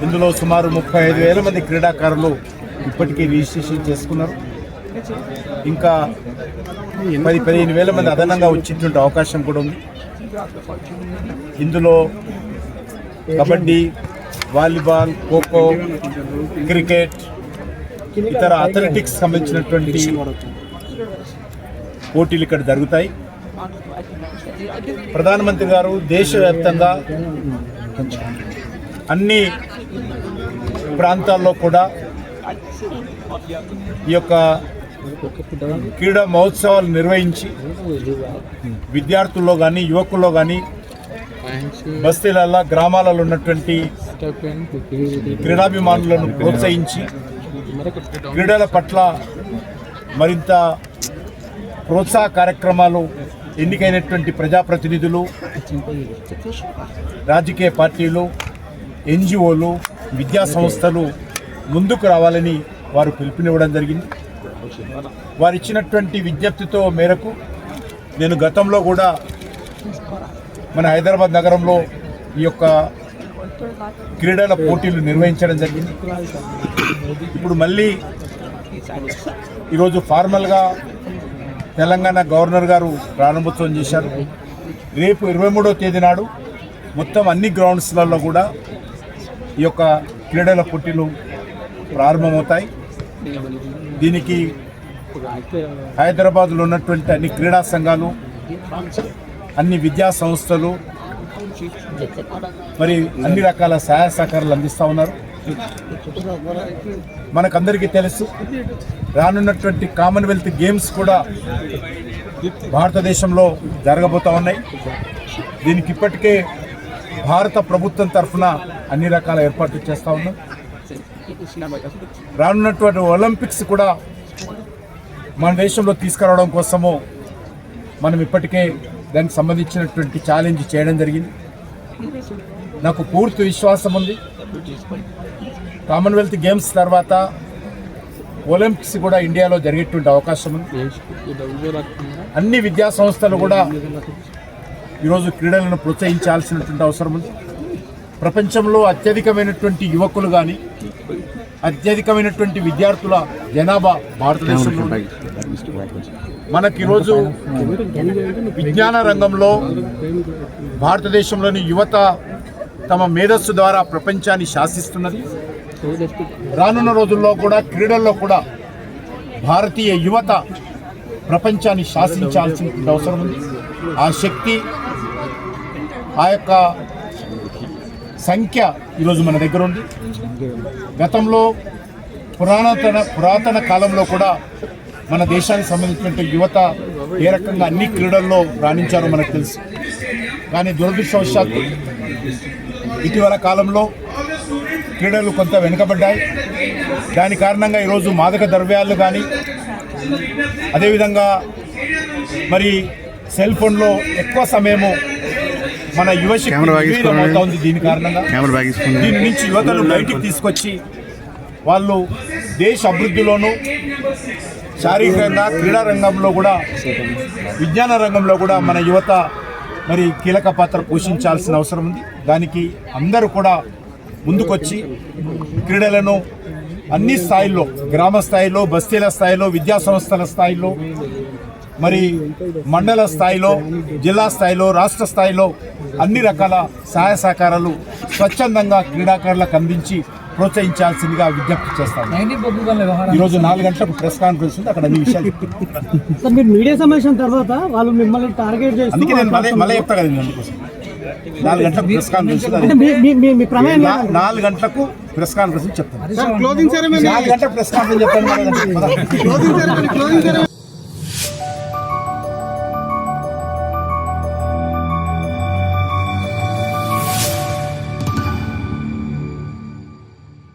ఇందులో సుమారు 35,000 మంది క్రీడాకారులు ఇప్పటికీ రిజిస్ట్రేషన్ చేసుకున్నారు. ఇంకా 10-15,000 మంది అదనంగా వచ్చేటువంటి అవకాశం కూడా ఉంది. ఇందులో కబడ్డీ, వాలీబాల్, ఖోఖో, క్రికెట్, ఇతర అథ్లెటిక్స్ సంబంధించినటువంటి పోటీలు ఇక్కడ జరుగుతాయి. ప్రధానమంత్రి గారు దేశవ్యాప్తంగా అన్ని ప్రాంతాల్లో కూడా ఈ యొక్క క్రీడా మహోత్సవాలు నిర్వహించి విద్యార్థుల్లో కానీ యువకుల్లో కానీ బస్తీలలో గ్రామాలలో ఉన్నటువంటి క్రీడాభిమానులను ప్రోత్సహించి క్రీడల పట్ల మరింత ప్రోత్సాహ కార్యక్రమాలు ఎన్నికైనటువంటి ప్రజాప్రతినిధులు, రాజకీయ పార్టీలు, ఎన్జిఓలు, విద్యా సంస్థలు ముందుకు రావాలని వారు పిలుపునివ్వడం జరిగింది. వారు ఇచ్చినటువంటి విజ్ఞప్తితో మేరకు నేను గతంలో కూడా మన హైదరాబాద్ నగరంలో ఈ యొక్క క్రీడల పోటీలు నిర్వహించడం జరిగింది. ఇప్పుడు మళ్ళీ ఈరోజు ఫార్మల్గా తెలంగాణ గవర్నర్ గారు ప్రారంభోత్సవం చేశారు. రేపు 23వ తేదీ నాడు మొత్తం అన్ని గ్రౌండ్స్లలో కూడా ఈ యొక్క క్రీడల పోటీలు ప్రారంభమవుతాయి. దీనికి హైదరాబాద్లో ఉన్నటువంటి అన్ని క్రీడా సంఘాలు, అన్ని విద్యా సంస్థలు మరి అన్ని రకాల సహాయ సహకారాలు అందిస్తూ ఉన్నారు. మనకందరికీ తెలుసు, రానున్నటువంటి కామన్వెల్త్ గేమ్స్ కూడా భారతదేశంలో జరగబోతూ ఉన్నాయి. దీనికి ఇప్పటికే భారత ప్రభుత్వం తరఫున అన్ని రకాల ఏర్పాట్లు చేస్తూ ఉన్నాం. రానున్నటువంటి ఒలింపిక్స్ కూడా మన దేశంలో తీసుకురావడం కోసము మనం ఇప్పటికే దానికి సంబంధించినటువంటి ఛాలెంజ్ చేయడం జరిగింది. నాకు పూర్తి విశ్వాసం ఉంది, కామన్వెల్త్ గేమ్స్ తర్వాత ఒలింపిక్స్ కూడా ఇండియాలో జరిగేటువంటి అవకాశం ఉంది. అన్ని విద్యా సంస్థలు కూడా ఈరోజు క్రీడలను ప్రోత్సహించాల్సినటువంటి అవసరం ఉంది. ప్రపంచంలో అత్యధికమైనటువంటి యువకులు కానీ అత్యధికమైనటువంటి విద్యార్థుల జనాభా భారతదేశంలో ఉంది. మనకి ఈరోజు విజ్ఞాన రంగంలో భారతదేశంలోని యువత తమ మేధస్సు ద్వారా ప్రపంచాన్ని శాసిస్తున్నది. రానున్న రోజుల్లో కూడా క్రీడల్లో కూడా భారతీయ యువత ప్రపంచాన్ని శాసించాల్సిన అవసరం ఉంది. ఆ శక్తి, ఆ యొక్క సంఖ్య ఈరోజు మన దగ్గర ఉంది. గతంలో పురాతన కాలంలో కూడా మన దేశానికి సంబంధించినటువంటి యువత ఏ రకంగా అన్ని క్రీడల్లో రాణించారో మనకు తెలుసు. కానీ దురదృష్టవశాత్తు ఇటీవల కాలంలో క్రీడలు కొంత వెనుకబడ్డాయి. దాని కారణంగా ఈరోజు మాదక ద్రవ్యాలు కానీ, అదేవిధంగా మరి సెల్ ఫోన్లో ఎక్కువ సమయము మన యువశక్తి అవుతా ఉంది. దీని కారణంగా దీని నుంచి యువతను బయటికి తీసుకొచ్చి వాళ్ళు దేశ అభివృద్ధిలోనూ, శారీరకంగా క్రీడా రంగంలో కూడా, విజ్ఞాన రంగంలో కూడా మన యువత మరి కీలక పాత్ర పోషించాల్సిన అవసరం ఉంది. దానికి అందరూ కూడా ముందుకొచ్చి క్రీడలను అన్ని స్థాయిల్లో, గ్రామ స్థాయిలో, బస్తీల స్థాయిలో, విద్యా సంస్థల స్థాయిలో, మరి మండల స్థాయిలో, జిల్లా స్థాయిలో, రాష్ట్ర స్థాయిలో అన్ని రకాల సహాయ సహకారాలు స్వచ్ఛందంగా క్రీడాకారులకు అందించి ప్రోత్సహించాల్సిందిగా విజ్ఞప్తి చేస్తాను. ఈరోజు 4 గంటలకు ప్రెస్ కాన్ఫరెన్స్ ఉంది, అక్కడ అన్ని విషయాలు మీరు మీడియా సమావేశం తర్వాత వాళ్ళు మిమ్మల్ని టార్గెట్ చేసి, అందుకే నేను మళ్ళీ చెప్తా కదా, అందుకోసం 4 గంటలకు ప్రెస్ కాన్ఫరెన్స్ 4 గంటలకు ప్రెస్ కాన్ఫరెన్స్ చెప్తాను. 4 గంటలకు ప్రెస్ కాన్ఫరెన్స్ చెప్తాను.